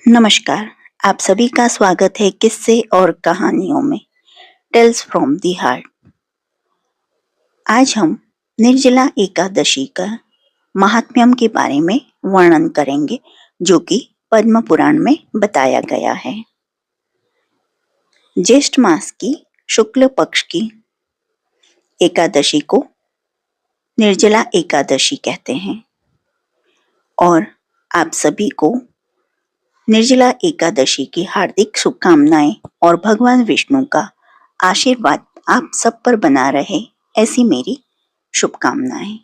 नमस्कार। आप सभी का स्वागत है किस्से और कहानियों में टेल्स फ्रॉम दी हार्ट। आज हम निर्जला एकादशी का महात्म्यम के बारे में वर्णन करेंगे, जो कि पद्म पुराण में बताया गया है। ज्येष्ठ मास की शुक्ल पक्ष की एकादशी को निर्जला एकादशी कहते हैं और आप सभी को निर्जला एकादशी की हार्दिक शुभकामनाएं और भगवान विष्णु का आशीर्वाद आप सब पर बना रहे, ऐसी मेरी शुभकामनाएं।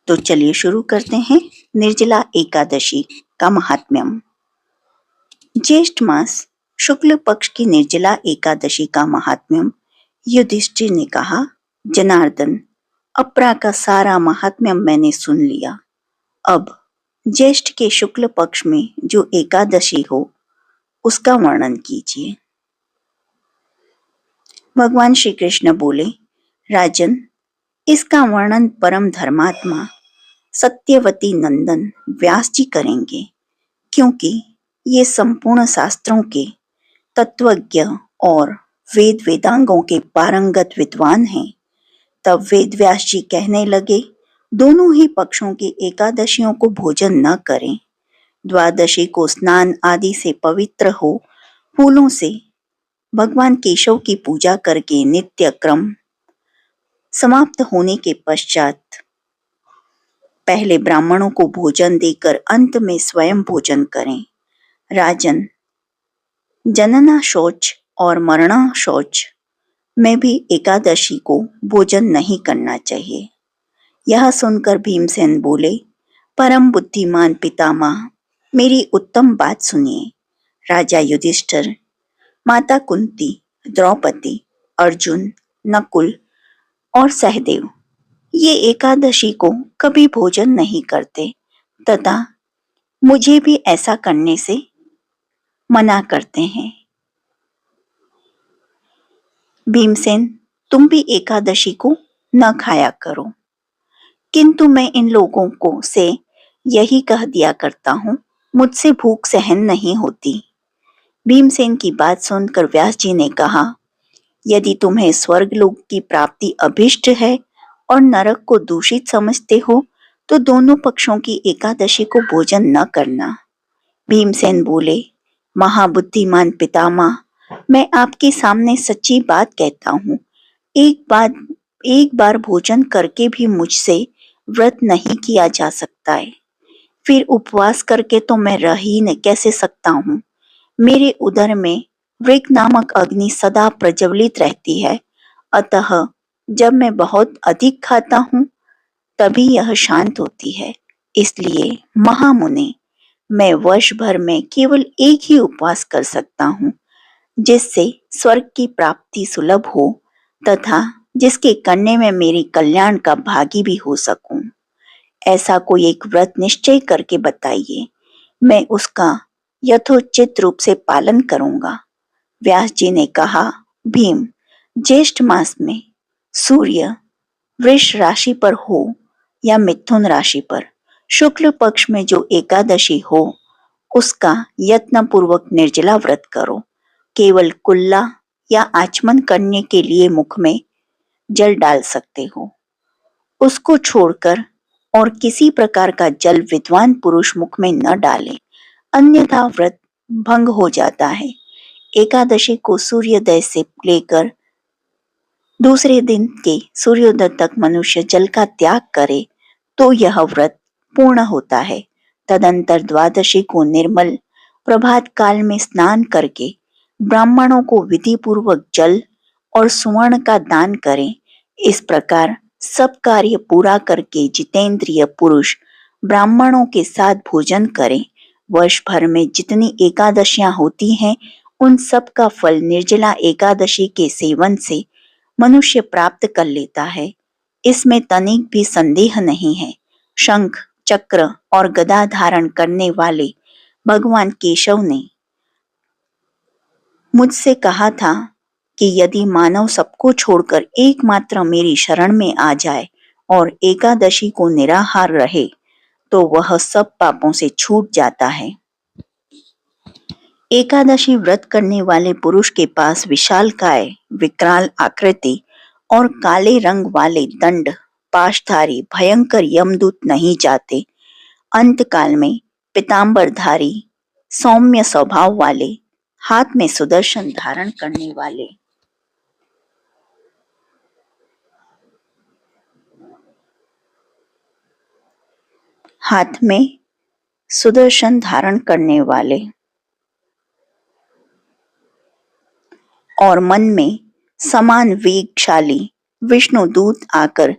तो चलिए शुरू करते हैं निर्जला एकादशी का महात्म्यम। ज्येष्ठ मास शुक्ल पक्ष की निर्जला एकादशी का महात्म्यम। युधिष्ठिर ने कहा, जनार्दन, अपरा का सारा महात्म्यम मैंने सुन लिया। अब ज्येष्ठ के शुक्ल पक्ष में जो एकादशी हो उसका वर्णन कीजिए। भगवान श्री कृष्ण बोले, राजन, इसका वर्णन परम धर्मात्मा सत्यवती नंदन व्यास जी करेंगे, क्योंकि ये संपूर्ण शास्त्रों के तत्वज्ञ और वेद वेदांगों के पारंगत विद्वान हैं। तब वेद व्यास जी कहने लगे, दोनों ही पक्षों की एकादशियों को भोजन न करें। द्वादशी को स्नान आदि से पवित्र हो फूलों से भगवान केशव की पूजा करके नित्य क्रम समाप्त होने के पश्चात पहले ब्राह्मणों को भोजन देकर अंत में स्वयं भोजन करें। राजन, जनना शौच और मरणा शौच में भी एकादशी को भोजन नहीं करना चाहिए। यह सुनकर भीमसेन बोले, परम बुद्धिमान पितामह, मेरी उत्तम बात सुनिए। राजा युधिष्ठिर, माता कुंती, द्रौपदी, अर्जुन, नकुल और सहदेव ये एकादशी को कभी भोजन नहीं करते तथा मुझे भी ऐसा करने से मना करते हैं। भीमसेन, तुम भी एकादशी को न खाया करो, किंतु मैं इन लोगों को से यही कह दिया करता हूँ, मुझसे भूख सहन नहीं होती। भीमसेन की बात सुनकर व्यास जी ने कहा, यदि तुम्हें स्वर्गलोक की प्राप्ति अभिष्ट है और नरक को दूषित समझते हो तो दोनों पक्षों की एकादशी को भोजन न करना। भीमसेन बोले, महाबुद्धिमान पितामह, मैं आपके सामने सच्ची बात कहता हूँ। एक बार भोजन करके भी मुझसे व्रत नहीं किया जा सकता है, फिर उपवास करके तो मैं रह ही कैसे सकता हूँ। मेरे उदर में वृक नामक अग्नि सदा प्रज्वलित रहती है, अतः जब मैं बहुत अधिक खाता हूँ तभी यह शांत होती है। इसलिए महामुने, मैं वर्ष भर में केवल एक ही उपवास कर सकता हूँ, जिससे स्वर्ग की प्राप्ति सुलभ हो तथा जिसके करने में मेरी कल्याण का भागी भी हो सकूं। ऐसा कोई एक व्रत निश्चय करके बताइए, मैं उसका यथोचित रूप से पालन करूंगा। व्यास जी ने कहा, भीम, ज्येष्ठ मास में सूर्य वृष राशि पर हो या मिथुन राशि पर शुक्ल पक्ष में जो एकादशी हो उसका यत्न पूर्वक निर्जला व्रत करो। केवल कुल्ला या आचमन करने के लिए मुख में जल डाल सकते हो, उसको छोड़कर और किसी प्रकार का जल विद्वान पुरुष मुख में न डाले, अन्यथा व्रत भंग हो जाता है। एकादशी को सूर्योदय से लेकर दूसरे दिन के सूर्योदय तक मनुष्य जल का त्याग करे तो यह व्रत पूर्ण होता है। तदंतर द्वादशी को निर्मल प्रभात काल में स्नान करके ब्राह्मणों को विधि पूर्वक जल और सुवर्ण का दान करें। इस प्रकार सब कार्य पूरा करके जितेंद्रिय पुरुष ब्राह्मणों के साथ भोजन करें। वर्ष भर में जितनी एकादशियां होती हैं उन सब का फल निर्जला एकादशी के सेवन से मनुष्य प्राप्त कर लेता है, इसमें तनिक भी संदेह नहीं है। शंख, चक्र और गदा धारण करने वाले भगवान केशव ने मुझसे कहा था कि यदि मानव सबको छोड़कर एकमात्र मेरी शरण में आ जाए और एकादशी को निराहार रहे तो वह सब पापों से छूट जाता है। एकादशी व्रत करने वाले पुरुष के पास विशालकाय, विकराल आकृति और काले रंग वाले दंड पाशधारी भयंकर यमदूत नहीं जाते। अंतकाल में पीतांबरधारी, सौम्य स्वभाव वाले, हाथ में सुदर्शन धारण करने वाले, हाथ में सुदर्शन धारण करने वाले और मन में समान वेगशाली विष्णु दूत आकर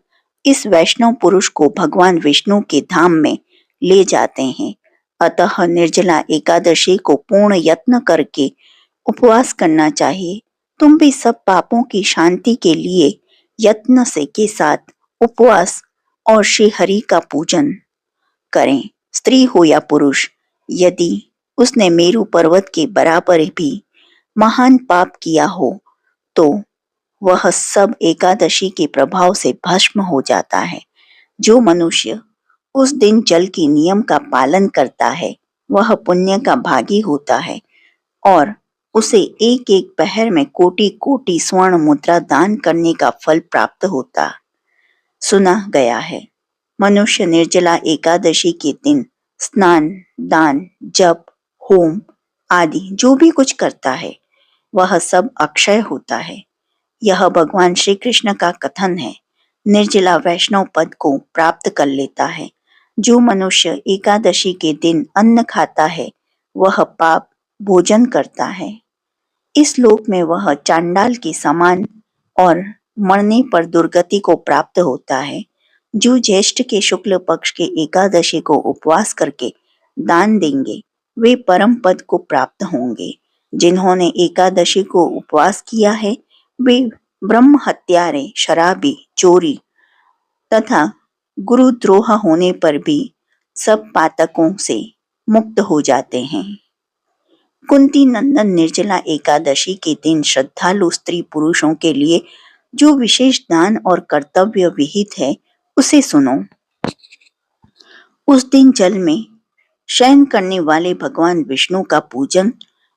इस वैष्णव पुरुष को भगवान विष्णु के धाम में ले जाते हैं। अतः निर्जला एकादशी को पूर्ण यत्न करके उपवास करना चाहिए। तुम भी सब पापों की शांति के लिए यत्न से के साथ उपवास और श्री हरि का पूजन करें। स्त्री हो या पुरुष, यदि उसने मेरु पर्वत के बराबर भी महान पाप किया हो तो वह सब एकादशी के प्रभाव से भस्म हो जाता है। जो मनुष्य उस दिन जल के नियम का पालन करता है वह पुण्य का भागी होता है और उसे एक एक पहर में कोटि कोटि स्वर्ण मुद्रा दान करने का फल प्राप्त होता। सुना गया है, मनुष्य निर्जला एकादशी के दिन स्नान, दान, जप, होम आदि जो भी कुछ करता है वह सब अक्षय होता है। यह भगवान श्री कृष्ण का कथन है। निर्जला वैष्णव पद को प्राप्त कर लेता है। जो मनुष्य एकादशी के दिन अन्न खाता है वह पाप भोजन करता है। इस लोक में वह चांडाल के समान और मरने पर दुर्गति को प्राप्त होता है। जो ज्येष्ठ के शुक्ल पक्ष के एकादशी को उपवास करके दान देंगे वे परम पद को प्राप्त होंगे। जिन्होंने एकादशी को उपवास किया है वे ब्रह्म हत्यारे, शराबी, चोरी तथा गुरुद्रोह होने पर भी सब पातकों से मुक्त हो जाते हैं। कुंती नंदन निर्जला एकादशी के दिन श्रद्धालु स्त्री पुरुषों के लिए जो विशेष दान और कर्तव्य विहित है उसे सुनो। उस दिन जल में शयन करने वाले भगवान विष्णु का पूजन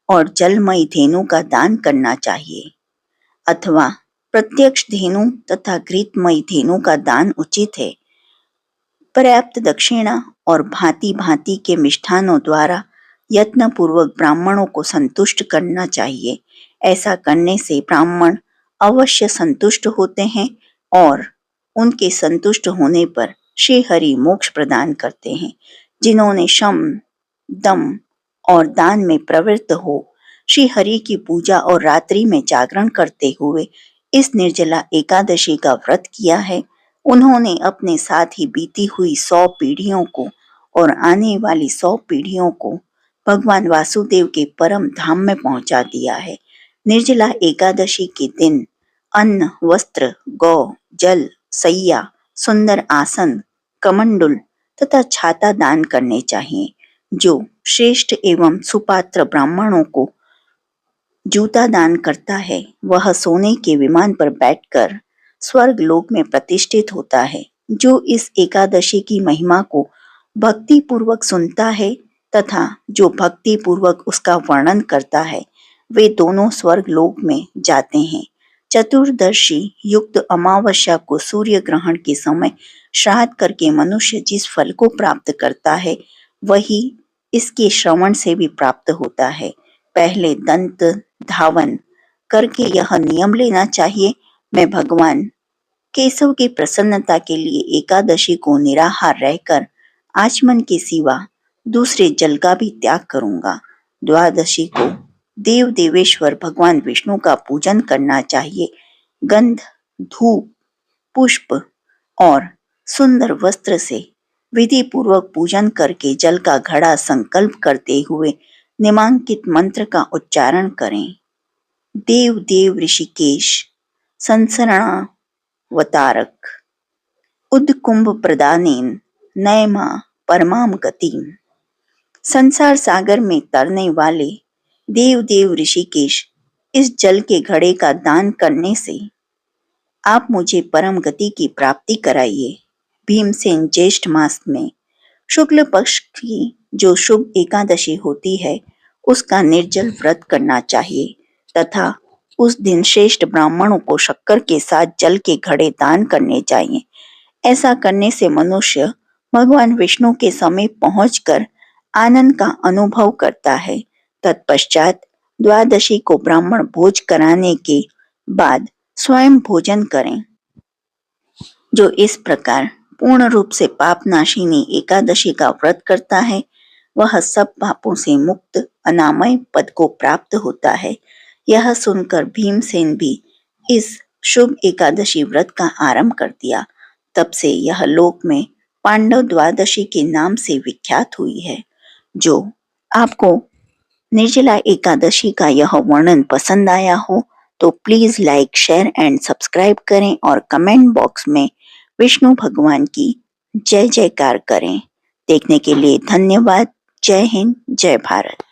और जलमयी धेनु का दान करना चाहिए अथवा प्रत्यक्ष धेनु तथा घृतमयी धेनु का दान उचित है। पर्याप्त दक्षिणा और भांति भांति के मिष्ठानों द्वारा यत्न पूर्वक ब्राह्मणों को संतुष्ट करना चाहिए। ऐसा करने से ब्राह्मण अवश्य संतुष्ट होते हैं और उनके संतुष्ट होने पर श्री हरि मोक्ष प्रदान करते हैं। जिन्होंने शम, दम और दान में प्रवृत्त हो श्री हरि की पूजा और रात्रि में जागरण करते हुए इस निर्जला एकादशी का व्रत किया है, उन्होंने अपने साथ ही बीती हुई 100 पीढ़ियों को और आने वाली 100 पीढ़ियों को भगवान वासुदेव के परम धाम में पहुंचा दिया है। निर्जला एकादशी के दिन अन्न, वस्त्र, गौ, जल, सैया, सुंदर आसन, कमंडुल तथा छाता दान करने चाहिए। जो श्रेष्ठ एवं सुपात्र ब्राह्मणों को जूता दान करता है वह सोने के विमान पर बैठकर स्वर्ग लोक में प्रतिष्ठित होता है। जो इस एकादशी की महिमा को भक्ति पूर्वक सुनता है तथा जो भक्ति पूर्वक उसका वर्णन करता है वे दोनों स्वर्ग लोक में जाते हैं। चतुर्दशी युक्त अमावस्या को सूर्य ग्रहण के समय श्राद्ध करके मनुष्य जिस फल को प्राप्त करता है वही इसके श्रवण से भी प्राप्त होता है। पहले दंत धावन करके यह नियम लेना चाहिए, मैं भगवान केशव की प्रसन्नता के लिए एकादशी को निराहार रहकर आचमन के सिवा दूसरे जल का भी त्याग करूंगा। द्वादशी को देव देवेश्वर भगवान विष्णु का पूजन करना चाहिए। गंध, धूप, पुष्प और सुंदर वस्त्र से विधि पूर्वक पूजन करके जल का घड़ा संकल्प करते हुए निमांकित मंत्र का उच्चारण करें। देव देव ऋषिकेश संसरणावतारक उद्कुंभ प्रदानेन नयमा परमाम गतिम। संसार सागर में तरने वाले देव देव ऋषिकेश, इस जल के घड़े का दान करने से आप मुझे परम गति की प्राप्ति कराइए। भीमसेन ज्येष्ठ मास में शुक्ल पक्ष की जो शुभ एकादशी होती है उसका निर्जल व्रत करना चाहिए तथा उस दिन श्रेष्ठ ब्राह्मणों को शक्कर के साथ जल के घड़े दान करने चाहिए। ऐसा करने से मनुष्य भगवान विष्णु के समीप पहुंचकर आनंद का अनुभव करता है। तत्पश्चात द्वादशी को ब्राह्मण भोज कराने के बाद स्वयं भोजन करें। जो इस प्रकार पूर्ण रूप से पापनाशिनी एकादशी का व्रत करता है वह सब पापों से मुक्त अनामय पद को प्राप्त होता है। यह सुनकर भीमसेन भी इस शुभ एकादशी व्रत का आरंभ कर दिया। तब से यह लोक में पांडव द्वादशी के नाम से विख्यात हुई है। जो आपको निर्जला एकादशी का यह वर्णन पसंद आया हो तो please like, share and subscribe करें और कमेंट बॉक्स में विष्णु भगवान की जय जयकार करें। देखने के लिए धन्यवाद। जय हिंद, जय भारत।